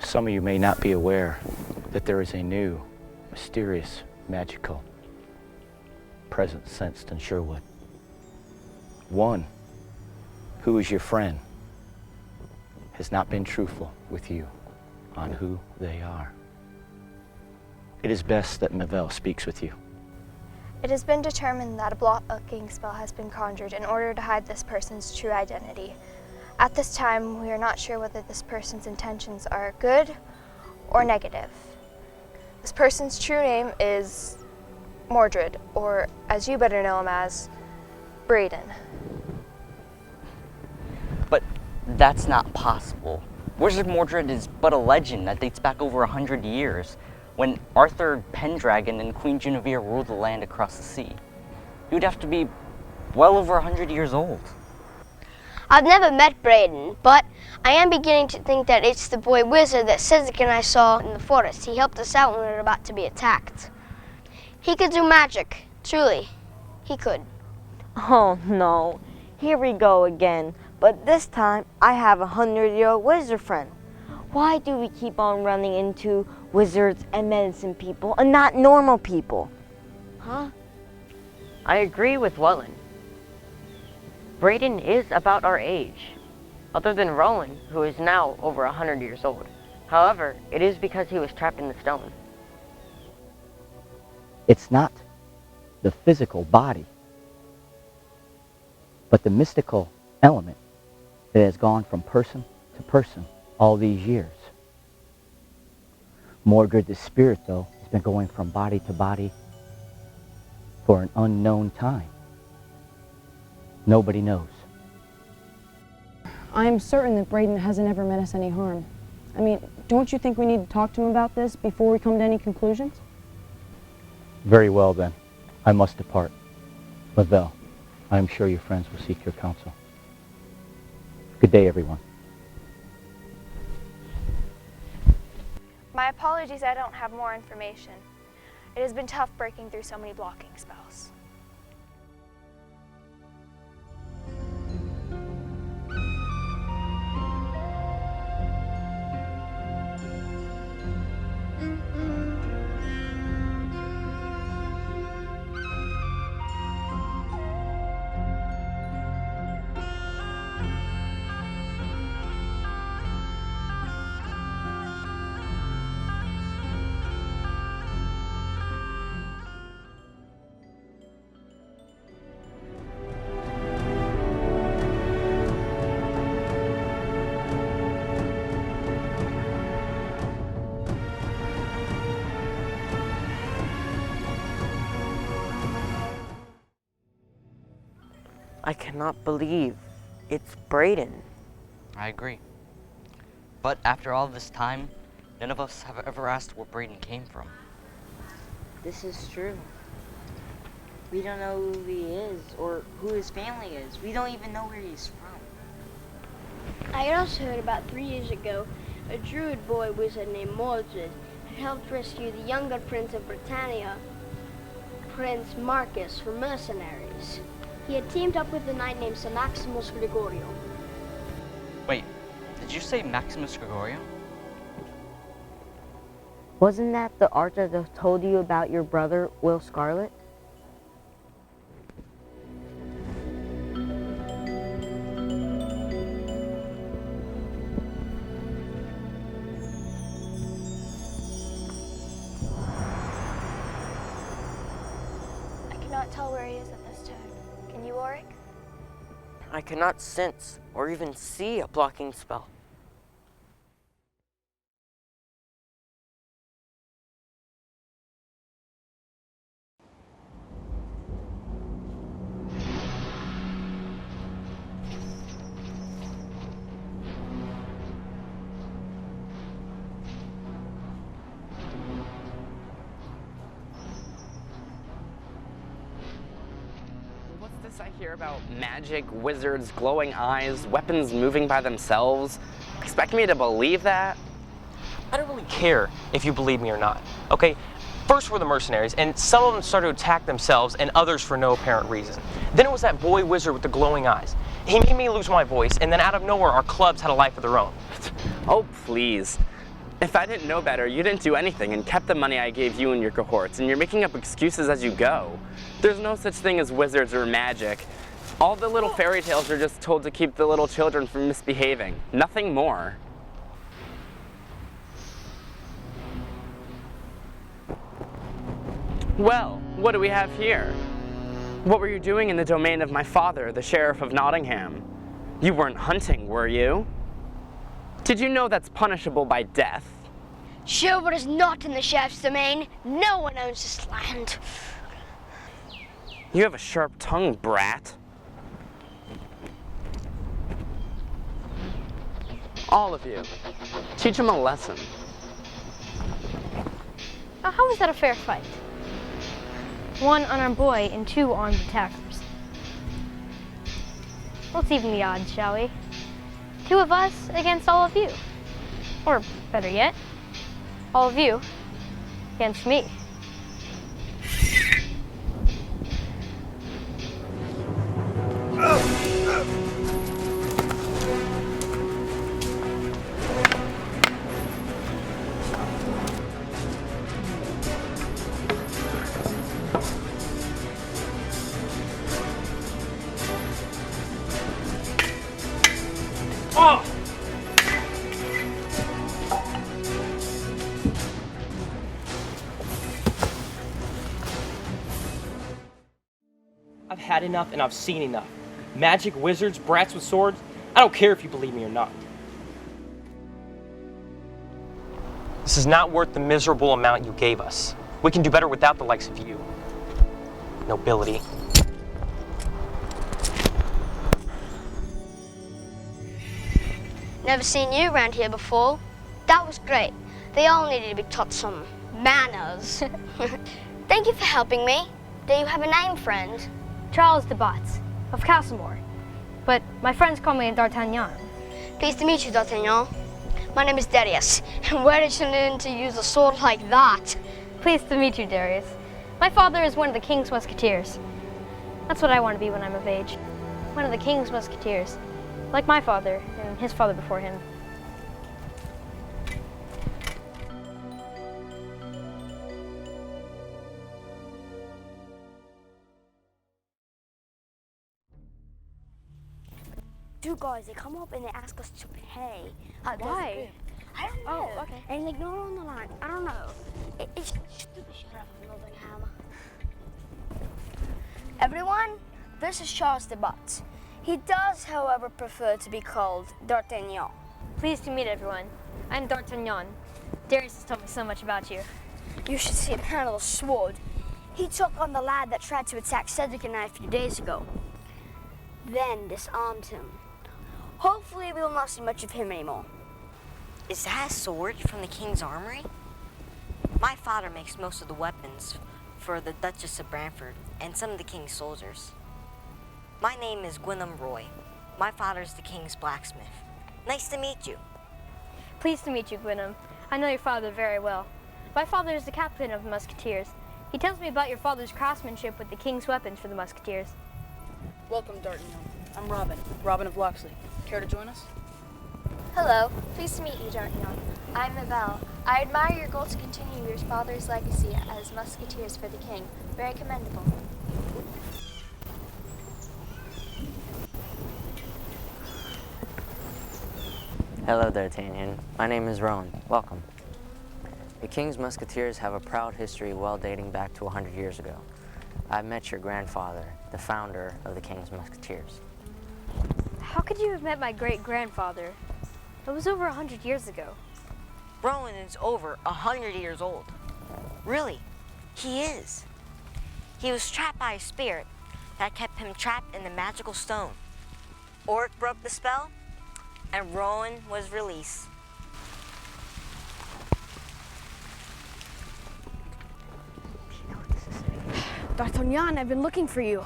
Some of you may not be aware that there is a new, mysterious, magical presence sensed in Sherwood. One who is your friend has not been truthful with you on who they are. It is best that Mavelle speaks with you. It has been determined that a blocking spell has been conjured in order to hide this person's true identity. At this time, we are not sure whether this person's intentions are good or negative. This person's true name is Mordred, or as you better know him as, Braden. But that's not possible. Wizard Mordred is but a legend that dates back over 100 years, when Arthur Pendragon and Queen Guinevere ruled the land across the sea. He would have to be well over 100 years old. I've never met Braden, but I am beginning to think that it's the boy wizard that Cedric and I saw in the forest. He helped us out when we were about to be attacked. He could do magic, truly. He could. Oh no, here we go again. But this time, I have a 100-year-old wizard friend. Why do we keep on running into wizards and medicine people and not normal people? Huh? I agree with Welland. Braden is about our age, other than Rowan, who is now over 100 years old. However, it is because he was trapped in the stone. It's not the physical body, but the mystical element that has gone from person to person all these years. Mordred, the spirit, though, has been going from body to body for an unknown time. Nobody knows. I am certain that Braden hasn't ever meant us any harm. I mean, don't you think we need to talk to him about this before we come to any conclusions? Very well, then. I must depart. Lavelle, I am sure your friends will seek your counsel. Good day, everyone. My apologies, I don't have more information. It has been tough breaking through so many blocking spells. I cannot believe it's Braden. I agree. But after all this time, none of us have ever asked where Braden came from. This is true. We don't know who he is or who his family is. We don't even know where he's from. I also heard about 3 years ago, a druid boy wizard named Mordred had helped rescue the younger prince of Britannia, Prince Marcus, from mercenaries. He had teamed up with a knight named Sir Maximus Gregorio. Wait, did you say Maximus Gregorio? Wasn't that the archer that told you about your brother, Will Scarlet? I cannot tell where he is at this time. Can you, Auric? I cannot sense or even see a blocking spell. I hear about magic, wizards, glowing eyes, weapons moving by themselves. Expect me to believe that? I don't really care if you believe me or not, okay? First were the mercenaries, and some of them started to attack themselves and others for no apparent reason. Then it was that boy wizard with the glowing eyes. He made me lose my voice, and then out of nowhere our clubs had a life of their own. Oh, please. If I didn't know better, you didn't do anything and kept the money I gave you and your cohorts, and you're making up excuses as you go. There's no such thing as wizards or magic. All the little fairy tales are just told to keep the little children from misbehaving. Nothing more. Well, what do we have here? What were you doing in the domain of my father, the Sheriff of Nottingham? You weren't hunting, were you? Did you know that's punishable by death? Sherwood is not in the sheriff's domain. No one owns this land. You have a sharp tongue, brat. All of you. Teach him a lesson. Now, how is that a fair fight? 1 unarmed boy and 2 armed attackers. Let's even the odds, shall we? 2 of us against all of you. Or, better yet, all of you against me. I've had enough and I've seen enough. Magic, wizards, brats with swords. I don't care if you believe me or not. This is not worth the miserable amount you gave us. We can do better without the likes of you. Nobility. Never seen you around here before. That was great. They all needed to be taught some manners. Thank you for helping me. Do you have a name, friend? Charles de Batz of Castlemore. But my friends call me D'Artagnan. Pleased to meet you, D'Artagnan. My name is Darious. And where did you learn to use a sword like that? Pleased to meet you, Darius. My father is one of the King's Musketeers. That's what I want to be when I'm of age. One of the King's Musketeers. Like my father and his father before him. Two guys, they come up and they ask us to pay. Why? I don't know. Oh, okay. And like, no on the line. I don't know. It's just the sheriff of Nottingham. Everyone, this is Charles de Batz. He does, however, prefer to be called D'Artagnan. Pleased to meet everyone. I'm D'Artagnan. Darius has told me so much about you. You should see him handle a sword. He took on the lad that tried to attack Cedric and I a few days ago. Then disarmed him. Hopefully we will not see much of him anymore. Is that a sword from the King's armory? My father makes most of the weapons for the Duchess of Brantford and some of the King's soldiers. My name is Gwynam Roy. My father's the King's blacksmith. Nice to meet you. Pleased to meet you, Gwynam. I know your father very well. My father is the captain of the Musketeers. He tells me about your father's craftsmanship with the King's weapons for the Musketeers. Welcome, D'Artagnan. I'm Robin of Locksley. Care to join us? Hello, pleased to meet you, D'Artagnan. I'm Mabel. I admire your goal to continue your father's legacy as musketeers for the king. Very commendable. Hello, D'Artagnan. My name is Rowan. Welcome. The King's Musketeers have a proud history well dating back to 100 years ago. I met your grandfather, the founder of the King's Musketeers. How could you have met my great-grandfather? It was over 100 years ago. Rowan is over 100 years old. Really, he is. He was trapped by a spirit that kept him trapped in the magical stone. Oric broke the spell, and Rowan was released. D'Artagnan, I've been looking for you.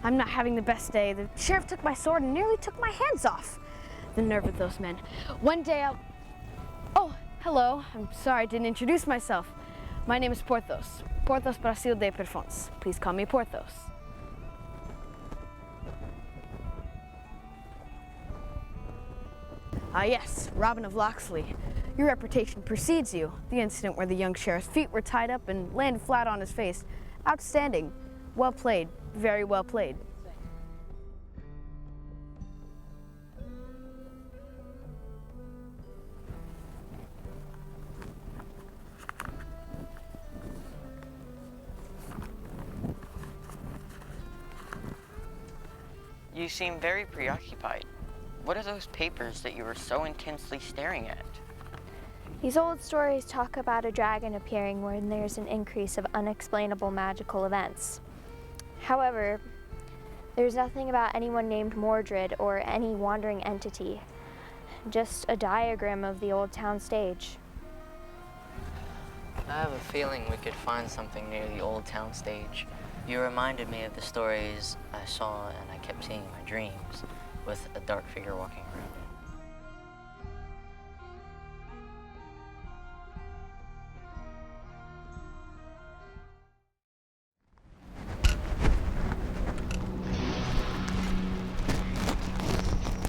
I'm not having the best day. The sheriff took my sword and nearly took my hands off. The nerve of those men. One day I'll... Oh, hello. I'm sorry I didn't introduce myself. My name is Porthos. Porthos Brasil de Perfons. Please call me Porthos. Ah, yes, Robin of Locksley. Your reputation precedes you. The incident where the young sheriff's feet were tied up and landed flat on his face. Outstanding. Well played. Very well played. You seem very preoccupied. What are those papers that you were so intensely staring at? These old stories talk about a dragon appearing when there's an increase of unexplainable magical events. However, there's nothing about anyone named Mordred or any wandering entity, just a diagram of the old town stage. I have a feeling we could find something near the old town stage. You reminded me of the stories I saw and I kept seeing in my dreams, with a dark figure walking around it.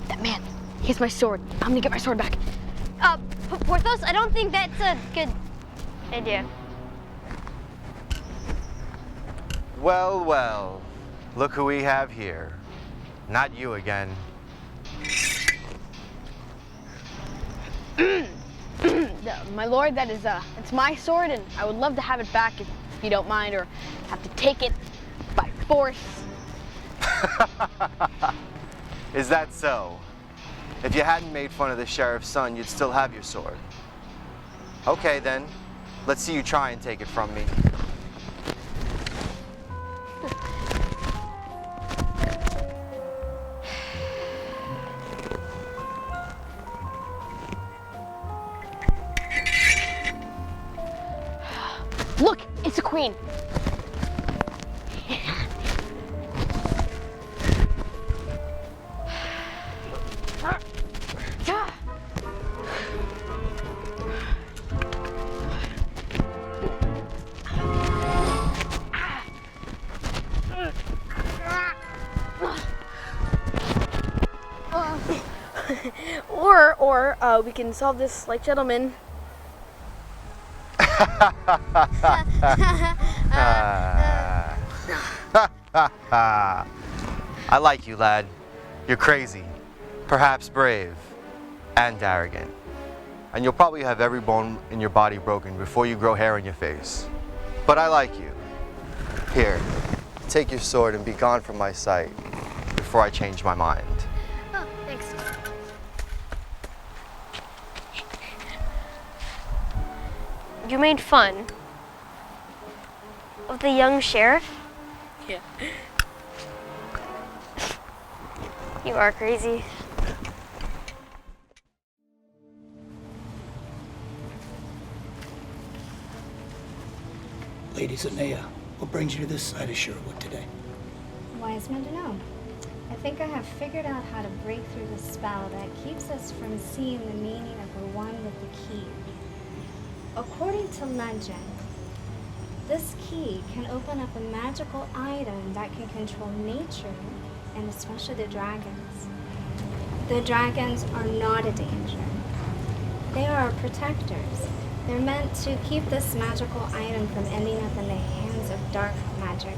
That man, he has my sword. I'm gonna get my sword back. Porthos, I don't think that's a good idea. Well, well, look who we have here. Not you again. My lord, that is, it's my sword, and I would love to have it back if you don't mind, or have to take it by force. Is that so? If you hadn't made fun of the sheriff's son, you'd still have your sword. Okay then, let's see you try and take it from me. Look, it's a queen. Or we can solve this like gentlemen. I like you, lad. You're crazy, perhaps brave, and arrogant. And you'll probably have every bone in your body broken before you grow hair on your face. But I like you. Here, take your sword and be gone from my sight before I change my mind. Oh, thanks. You made fun of the young sheriff? Yeah. You are crazy. Lady Zanea, what brings you to this side of Sherwood today? Wise men to know. I think I have figured out how to break through the spell that keeps us from seeing the meaning of the one with the key. According to legend, this key can open up a magical item that can control nature, and especially the dragons. The dragons are not a danger. They are our protectors. They're meant to keep this magical item from ending up in the hands of dark magic.